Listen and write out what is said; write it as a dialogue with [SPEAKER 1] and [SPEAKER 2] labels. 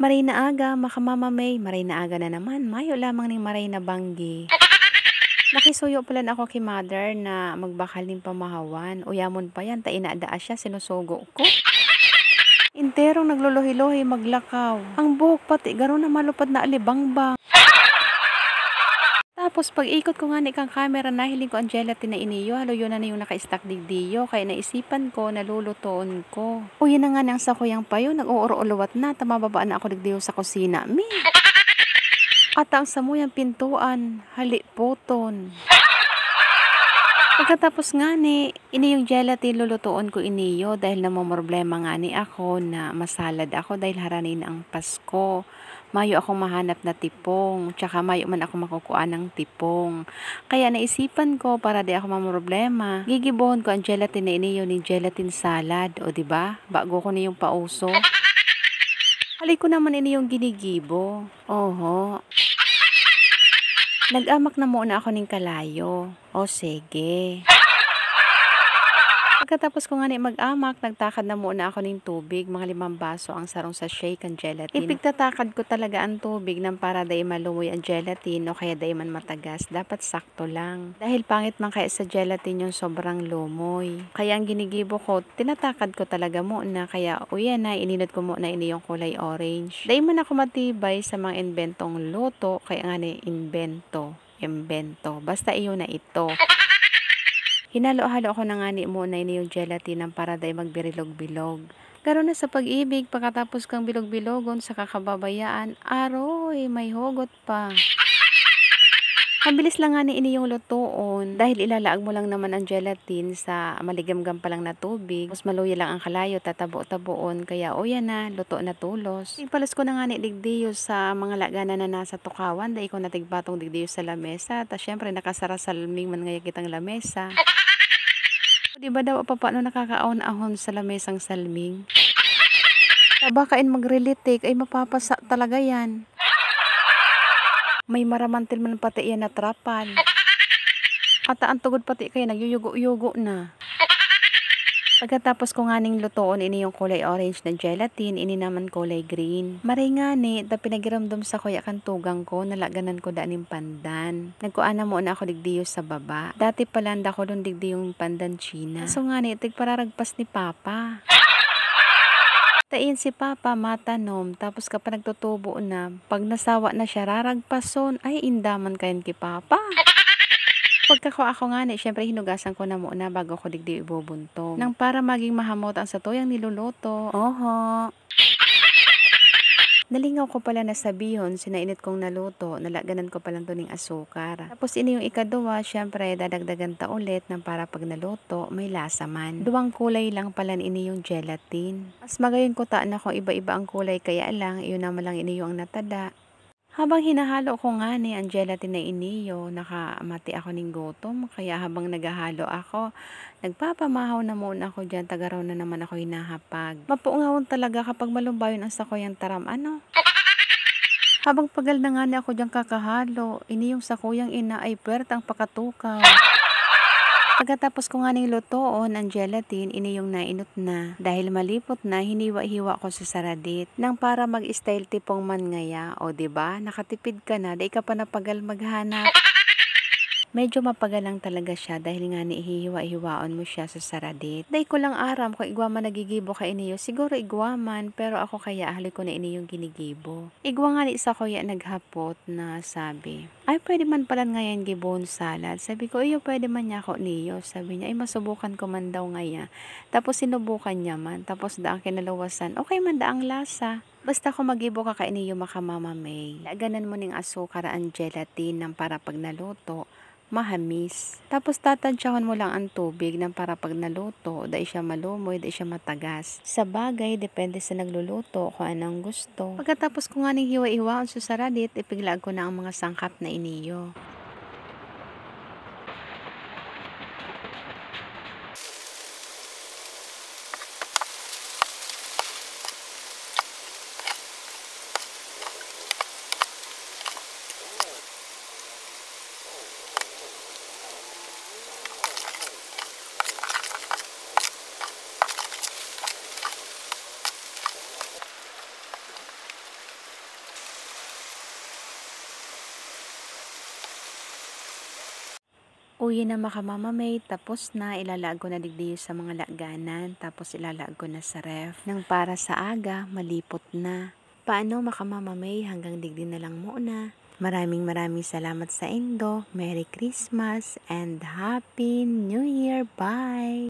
[SPEAKER 1] Maray na aga, makamama May, maray na aga na naman, mayo lamang ning maray na banggi. Nakisuyo pala ako kay mother na magbakal ning pamahawan. Uyamon pa yan, ta inadaa siya, sinusugo ko. Interong nagluluhi-luhi maglakaw. Ang buhok pati, gano'n na malupad na alibangbang. Tapos pag ikot ko nga ni kang camera, nahiling ko ang gelatin na iniyo, halo yun na yung naka-stack digdiyo, kaya naisipan ko, nalulutoon ko. Uy, na nga nang sa kuyang payo, nag-uuro-uluwat na, tamababaan na ako digdiyo sa kusina. At ang samuyang pintuan, halipoton. Pagkatapos nga ni, ini yung gelatin lulutuon ko iniyo dahil namomroblema nga ni ako na masalad ako dahil haranin ang Pasko. Mayo akong mahanap na tipong, tsaka mayo man ako makukuha ng tipong. Kaya naisipan ko para di ako mamroblema, gigibohon ko ang gelatin na iniyo ni gelatin salad. O diba? Bago ko na yung pauso. Hali ko naman ini yung ginigibo. Oho. Nag-amak na muna ako ng kalayo. O sige. Pagkatapos ko nga ni mag-amak, nagtakad na muna ako ng tubig, mga 5 baso ang sarong sa shake ang gelatin. Ipigtatakad ko talaga ang tubig nang para day malumoy ang gelatin o kaya day man matagas. Dapat sakto lang. Dahil pangit man kaya sa gelatin yung sobrang lumoy. Kaya ang ginigibo ko, tinatakad ko talaga muna. Kaya uya na, ininod ko muna ini yung kulay orange. Day man ako matibay sa mga inventong luto, kaya nga ni invento. Basta iyon na ito. Hinalo-halo ako na nga ni muna ini yung gelatin ng para day magbirilog-bilog. Garo na sa pag-ibig, pagkatapos kang bilog-bilogon sa kakababayaan, aroy, may hugot pa. Ang bilis lang nga ni ini yung lutoon dahil ilalaag mo lang naman ang gelatin sa maligamgam pa lang na tubig. Tapos maluya lang ang kalayo, tatabo-taboon, kaya o yan na, luto na tulos. Ipalas ko na nga ni digdiyo sa mga lagana na nasa tukawan, dahil ko natigbatong digdiyo sa lamesa, tas syempre nakasara sa laming man ngaya kitang lamesa. Di ba daw paano nakakaahon-ahon sa lamesang salming? Bakain mag-relitake ay mapapasa talaga yan. May maramantil man pati yan na trapal. At ang tugod pati kayo nagyuyugo-yugo na. Pagkatapos ko nga ning lutoon, ini yung kulay orange na gelatin, ini naman kulay green. Maray nga ni, da pinagiramdom sa kuya kantugang ko, nalaganan ko daan yung pandan. Nagkuana mo na ako digdiyo sa baba. Dati palanda ko dun digdiyo yung pandan China. So nga ni, tigpararagpas ni Papa. Tain si Papa matanom, tapos kapag nagtutubo na, pag nasawa na siya raragpason, ay indaman kayan ki Papa. Pagkako ako nga ni, syempre hinugasan ko na muna bago ko digdi ibubuntong. Nang para maging mahamot ang satuyang niluluto. Oho. Nalingaw ko pala na sabihon, sinainit kong naluto, nalaganan ko palang to ng asukar. Tapos ini yung ikaduwa, syempre dadagdagan ta ulit ng para pag naluto, may lasa man. Duwang kulay lang pala ini yung gelatin. Mas magayon ko taan ako iba-iba ang kulay, kaya lang, iyon naman lang ini yung natada. Habang hinahalo ko nga ni ang gelatin na iniyo, nakamati ako ng gutom, kaya habang naghahalo ako, nagpapamahaw na muna ako dyan, tagaraw na naman ako hinahapag. Mapuungawon talaga kapag malumbayon ang sakuyang taram, ano? Habang pagal na nga ni ako dyan kakahalo, ini yung sakuyang ina ay puwertang pakatukaw. Pagkatapos ko nga ning lutoon ang gelatin, ini yung nainot na. Dahil malipot na, hiniwa-hiwa ko sa saradit. Nang para mag-style tipong man ngaya, o diba? Nakatipid ka na, dahil ka pa napagal maghanap. Medyo mapagal lang talaga siya dahil nga hihiwa-hiwaon mo siya sa saradit. Dahil ko lang aram kung igwaman nagigibo ka iniyo, siguro igwaman, pero ako kaya ahali ko na iniyong ginigibo. Igwa nga ni isa ko ya naghapot na sabi, ay pwede man pala ngayon gibon salad. Sabi ko, iyo pwede man niya ako niyo. Sabi niya, ay masubukan ko man daw ngaya. Tapos sinubukan niya man, tapos daang kinalawasan, okay man daang lasa. Basta kung magibo ka iniyo makamama May, laganan mo ning asukar ang gelatin ng para pag naluto, mahamis. Tapos tatansyahan mo lang ang tubig ng para pag naluto, dahil siya malumoy, dahil siya matagas. Sa bagay, depende sa nagluluto kung anong gusto. Pagkatapos ko nga ning hiwa-hiwaon sa saradit, ipiglaan ko na ang mga sangkap na iniyo. Uwi na makamamamay, tapos na, ilalaag ko na digdi sa mga laganan, tapos ilalaag ko na sa ref. Nang para sa aga, malipot na. Paano makamamamay, hanggang digdi na lang muna. Maraming salamat sa indo. Merry Christmas and Happy New Year. Bye!